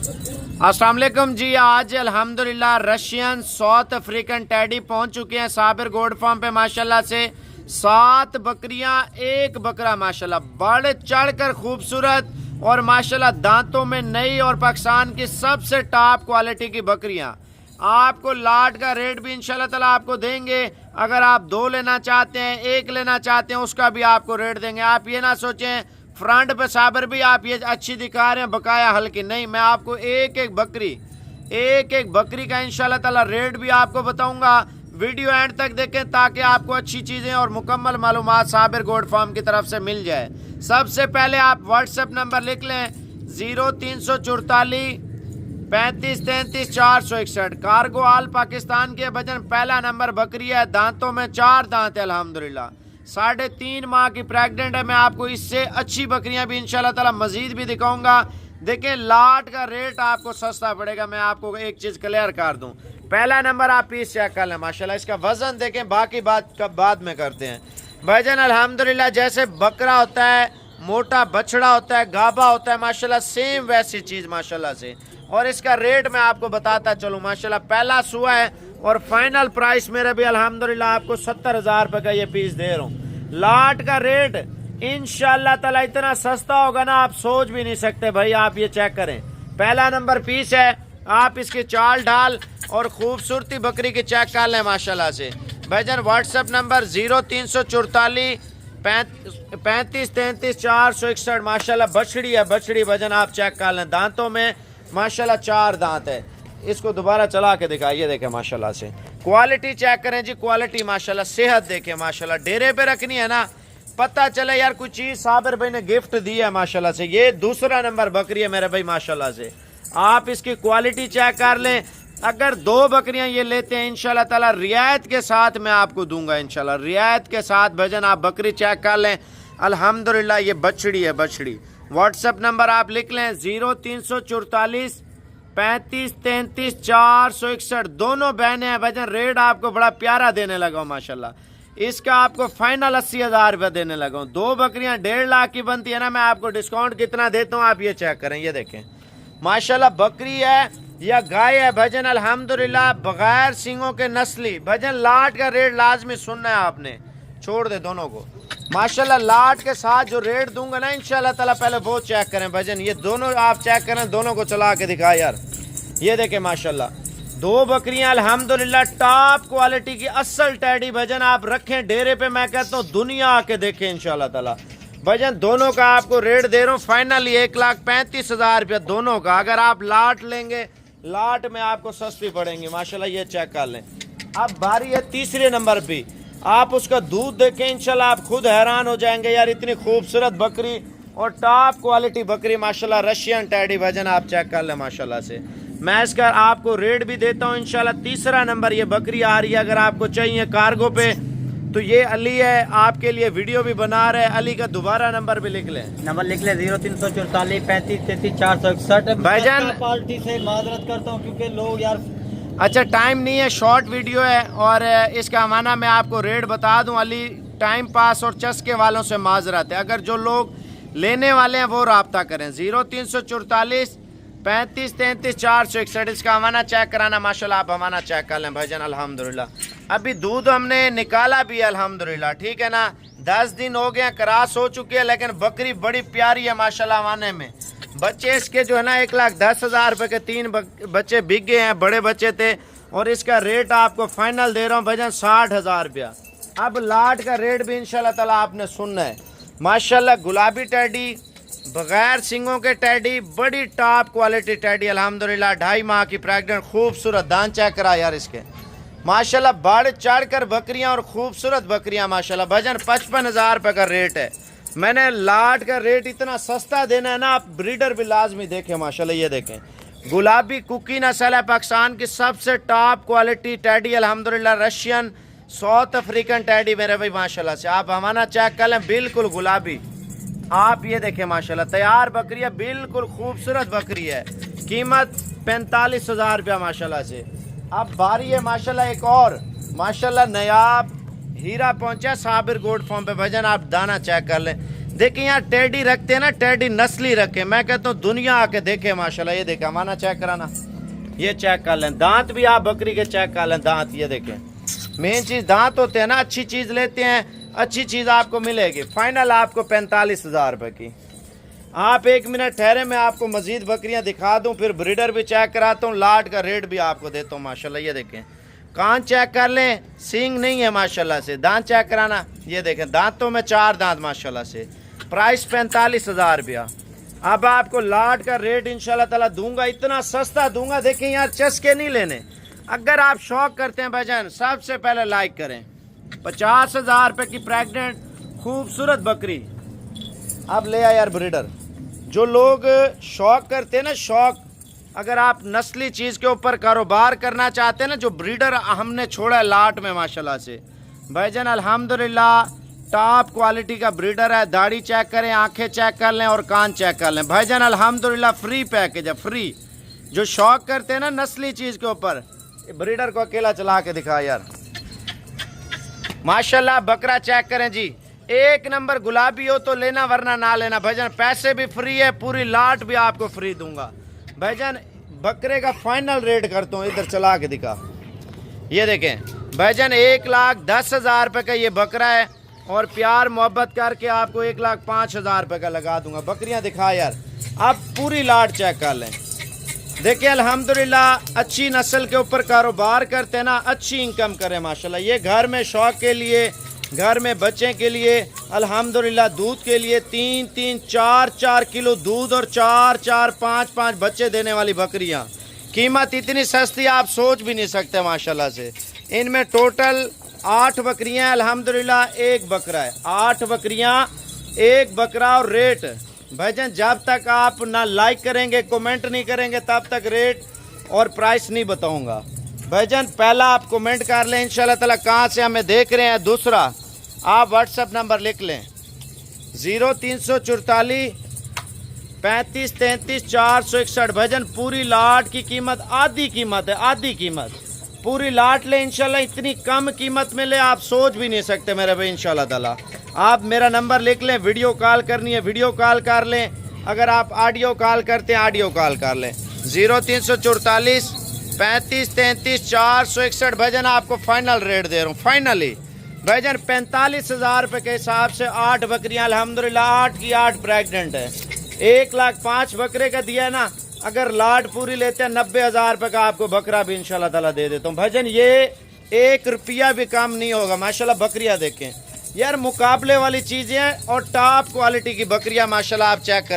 अस्सलाम वालेकुम जी। आज अल्हम्दुलिल्लाह रशियन साउथ अफ्रीकन टैडी पहुंच चुके हैं साबिर गोड फार्म पे। माशाल्लाह से 7 बकरियां, एक बकरा माशाल्लाह बढ़ चढ़कर खूबसूरत और माशाल्लाह दांतों में नई और पाकिस्तान की सबसे टॉप क्वालिटी की बकरियां। आपको लाट का रेट भी इंशाल्लाह ताला आपको देंगे। अगर आप 2 लेना चाहते हैं, 1 लेना चाहते हैं, उसका भी आपको रेट देंगे। आप ये ना सोचें फ्रंट पे साबर भी आप ये अच्छी दिखा रहे हैं, बकाया हल्की नहीं। मैं आपको एक एक बकरी का इंशाल्लाह ताला रेट भी आपको बताऊंगा। वीडियो एंड तक देखें ताकि आपको अच्छी चीज़ें और मुकम्मल मालूमात साबिर गोड फार्म की तरफ से मिल जाए। सबसे पहले आप व्हाट्सएप नंबर लिख लें 0344 35 33 461। कार्गो आल पाकिस्तान के वजन पहला नंबर बकरी है। दांतों में 4 दांत है अल्हम्दुलिल्लाह। 3.5 माह की प्रेग्नेंट है। मैं आपको इससे अच्छी बकरियां भी इंशाल्लाह ताला मजीद भी दिखाऊंगा। देखें लाट का रेट आपको सस्ता पड़ेगा। मैं आपको एक चीज़ क्लियर कर दूं, पहला नंबर आप पीस चेक कर लें माशाल्लाह। इसका वजन देखें, बाकी बात कब बाद में करते हैं। वजन अल्हम्दुलिल्लाह जैसे बकरा होता है, मोटा बछड़ा होता है, गाभा होता है माशाल्लाह, सेम वैसी चीज़ माशाल्लाह से। और इसका रेट मैं आपको बताता चलूँ माशाल्लाह। पहला सुआ है और फाइनल प्राइस मेरे भी अल्हम्दुलिल्लाह आपको 70,000 रुपये का ये पीस दे रहा हूँ। लाट का रेट इंशाल्लाह ताला इतना सस्ता होगा ना, आप सोच भी नहीं सकते भाई। आप ये चेक करें, पहला नंबर पीस है। आप इसकी चाल ढाल और खूबसूरती बकरी की चेक कर लें माशाल्लाह से। भाईजान व्हाट्सएप नंबर 0344 35 33 461। माशाल्लाह बछड़ी है, बछड़ी वजन आप चेक कर लें। दांतों में माशाल्लाह 4 दांत है। इसको दोबारा चला के दिखाइए, देखें माशाल्लाह से। क्वालिटी चेक करें जी, क्वालिटी माशाल्लाह। सेहत देखें माशाल्लाह। डेरे पे रखनी है ना, पता चले यार कुछ चीज़ साबिर भाई ने गिफ्ट दी है माशाल्लाह से। ये दूसरा नंबर बकरी है मेरे भाई माशाल्लाह से। आप इसकी क्वालिटी चेक कर लें। अगर 2 बकरियां ये लेते हैं इंशाल्लाह ताला रियायत के साथ मैं आपको दूंगा इंशाल्लाह, रियायत के साथ। भजन आप बकरी चेक कर लें अल्हम्दुलिल्लाह। ये बछड़ी है, बछड़ी। व्हाट्सएप नंबर आप लिख लें 0344 35 33 461। दोनों बहनें हैं। वजन रेट आपको बड़ा प्यारा देने लगा माशाल्लाह। इसका आपको फाइनल 80,000 रुपये देने लगा। 2 बकरियां 1.5 लाख की बनती है ना, मैं आपको डिस्काउंट कितना देता हूँ आप ये चेक करें। ये देखें माशाल्लाह बकरी है या गाय है। भजन अल्हम्दुलिल्लाह बगैर सींगों के नस्ली। भजन लाट का रेट लाजमी सुनना है आपने, छोड़ दे दोनों को माशाल्लाह। लाट के साथ जो रेट दूंगा ना इंशाल्लाह ताला, पहले वो चेक करें भजन। ये दोनों आप चेक करें, दोनों को चला के दिखा यार। ये देखें माशाल्लाह 2 बकरियां अल्हम्दुलिल्लाह टॉप क्वालिटी की असल टैडी। भजन आप रखें डेरे पे, मैं कहता हूँ दुनिया आके देखें इंशाल्लाह ताला। भजन दोनों का आपको रेट दे रहा हूँ फाइनली 1,35,000 रुपया दोनों का। अगर आप लाट लेंगे, लाट में आपको सस्ती पड़ेंगी माशाल्लाह। ये चेक कर लें। अब बारी है तीसरे नंबर पे। आप उसका दूध देखें इंशाल्लाह, आप खुद हैरान हो जाएंगे यार। इतनी खूबसूरत बकरी और टॉप क्वालिटी बकरी माशाल्लाह, रशियन टैडी। वजन आप चेक कर लें माशाल्लाह से। मैं इसका आपको रेट भी देता हूँ इंशाल्लाह। तीसरा नंबर ये बकरी आ रही है। अगर आपको चाहिए कार्गो पे तो ये अली है, आपके लिए वीडियो भी बना रहे हैं। अली का दोबारा नंबर भी लिख लें, नंबर लिख लें 0344 35 33 461। भाईजान पार्टी से माजरत करता हूँ क्योंकि लोग यार अच्छा टाइम नहीं है, शॉर्ट वीडियो है। और इसका माना मैं आपको रेट बता दूं। अली टाइम पास और चस्के वालों से माजरत है। अगर जो लोग लेने वाले हैं वो रब्ता करें 0344 35 33 461। इसका हमारा चेक कराना माशाल्लाह, आप हमारा चेक कर लें भाईजान अल्हम्दुलिल्लाह। अभी दूध हमने निकाला भी अल्हम्दुलिल्लाह, ठीक है ना। 10 दिन हो गए, क्रास हो चुकी है, लेकिन बकरी बड़ी प्यारी है माशाल्लाह। माने में बच्चे इसके जो है ना 1,10,000 रुपये के 3 बच्चे बिक गए हैं, बड़े बच्चे थे। और इसका रेट आपको फाइनल दे रहा हूँ भाईजान 60,000 रुपया। अब लाट का रेट भी इंशाल्लाह ताला आपने सुनना है माशाल्लाह। गुलाबी टैडी, बगैर सिंगों के टैडी, बड़ी टॉप क्वालिटी टैडी अल्हम्दुलिल्लाह। 2.5 माह की प्रेग्नेंट, खूबसूरत। दांत चेक करा यार इसके माशाल्लाह। बढ़ चढ़ कर बकरियां और खूबसूरत बकरियां माशाल्लाह। वजन 55,000 रुपये का रेट है। मैंने लाट का रेट इतना सस्ता देना है ना, आप ब्रीडर भी लाजमी देखें माशाल्लाह। ये देखें गुलाबी कुकी नस्ल है, पाकिस्तान की सबसे टॉप क्वालिटी टैडी अल्हम्दुलिल्लाह। रशियन साउथ अफ्रीकन टैडी मेरे भाई माशाल्लाह से। आप हमारा चेक कर लें, बिल्कुल गुलाबी। आप ये देखें माशाल्लाह, तैयार बकरी है, बिल्कुल खूबसूरत बकरी है। कीमत 45,000 रुपया माशाल्लाह से। अब बारी है माशाल्लाह एक और माशाल्लाह नयाब हीरा पहुंचा साबिर गोड फार्म पे। भजन आप दाना चेक कर लें, देखिए यहाँ टेडी रखते हैं ना, टेडी नस्ली रखे, मैं कहता हूँ दुनिया आके देखे माशाल्लाह। ये देखे हमारा चेक कराना, ये चेक कर लें, दांत भी आप बकरी के चेक कर लें, दांत ये देखें। मेन चीज दांत होते हैं ना, अच्छी चीज लेते हैं अच्छी चीज आपको मिलेगी। फाइनल आपको 45,000 रुपए की। आप 1 मिनट ठहरे, मैं आपको मजीद बकरियां दिखा दूं, फिर ब्रीडर भी चेक कराता हूँ, लाट का रेट भी आपको देता हूँ माशाल्लाह। ये देखें कान चेक कर लें, सींग नहीं है माशाल्लाह से। दांत चेक कराना, ये देखें दांतों में 4 दांत माशाल्लाह से। प्राइस 45,000 रुपया। अब आपको लाट का रेट इंशाल्लाह ताला दूंगा, इतना सस्ता दूंगा। देखिए यार चस्के नहीं लेने। अगर आप शौक करते हैं भाईजान, सबसे पहले लाइक करें। 50,000 रुपए की प्रेग्नेंट खूबसूरत बकरी। अब ले आए यार ब्रीडर। जो लोग शौक करते हैं ना, शौक, अगर आप नस्ली चीज़ के ऊपर कारोबार करना चाहते हैं ना, जो ब्रीडर हमने छोड़ा है लाट में माशाल्लाह से भाईजान, अल्हम्दुलिल्लाह टॉप क्वालिटी का ब्रीडर है। दाढ़ी चेक करें, आंखें चेक कर लें और कान चेक कर लें भाईजान, अल्हम्दुलिल्लाह फ्री पैकेज है, फ्री। जो शौक करते हैं ना नस्ली चीज़ के ऊपर, ब्रीडर को अकेला चला के दिखा यार माशाल्लाह। बकरा चेक करें जी, 1 नंबर गुलाबी हो तो लेना, वरना ना लेना भाईजान। पैसे भी फ्री है, पूरी लाट भी आपको फ्री दूंगा भाईजान। बकरे का फाइनल रेट करता हूँ, इधर चला के दिखा। ये देखें भाईजान 1,10,000 रुपये का ये बकरा है, और प्यार मोहब्बत करके आपको 1,05,000 रुपये का लगा दूंगा। बकरियां दिखा यार, आप पूरी लाट चेक कर लें। देखिए अल्हम्दुलिल्लाह अच्छी नस्ल के ऊपर कारोबार करते हैं ना, अच्छी इनकम करें माशाल्लाह। ये घर में शौक के लिए, घर में बच्चे के लिए, अल्हम्दुलिल्लाह दूध के लिए 3-3, 4-4 किलो दूध और 4-4, 5-5 बच्चे देने वाली बकरियां। कीमत इतनी सस्ती आप सोच भी नहीं सकते माशाल्लाह से। इनमें टोटल 8 बकरियां अल्हम्दुलिल्लाह, 1 बकरा है। 8 बकरियां, 1 बकरा। और रेट भाईजान जब तक आप ना लाइक करेंगे, कमेंट नहीं करेंगे, तब तक रेट और प्राइस नहीं बताऊंगा भाईजान। पहला आप कमेंट कर लें इंशाल्लाह ताला कहाँ से हमें देख रहे हैं। दूसरा आप व्हाट्सएप नंबर लिख लें 0344 35 33 461 भाईजान। पूरी लाट की कीमत आधी कीमत है, आधी कीमत। पूरी लाट ले इंशाल्लाह, इतनी कम कीमत में ले आप सोच भी नहीं सकते मेरे भाई इंशाल्लाह ताला। आप मेरा नंबर लिख लें, वीडियो कॉल करनी है वीडियो कॉल कर लें, अगर आप ऑडियो कॉल करते हैं ऑडियो कॉल कर लें। 0344 35 33 461 भाईजान। आपको फाइनल रेट दे रहा हूँ, फाइनली भाईजान 45,000 रुपये के हिसाब से 8 बकरियां अल्हम्दुलिल्लाह, 8 की 8 प्रेग्नेंट है। 1,05,000 बकरे का दिया है ना, अगर लाट पूरी लेते हैं 90,000 रुपये का आपको बकरा भी इंशाल्लाह ताला दे देता हूँ भाईजान। ये 1 रुपया भी कम नहीं होगा माशाल्लाह। बकरियां देखें यार, मुकाबले वाली चीजें और टॉप क्वालिटी की बकरियां माशाल्लाह, आप चेक करें।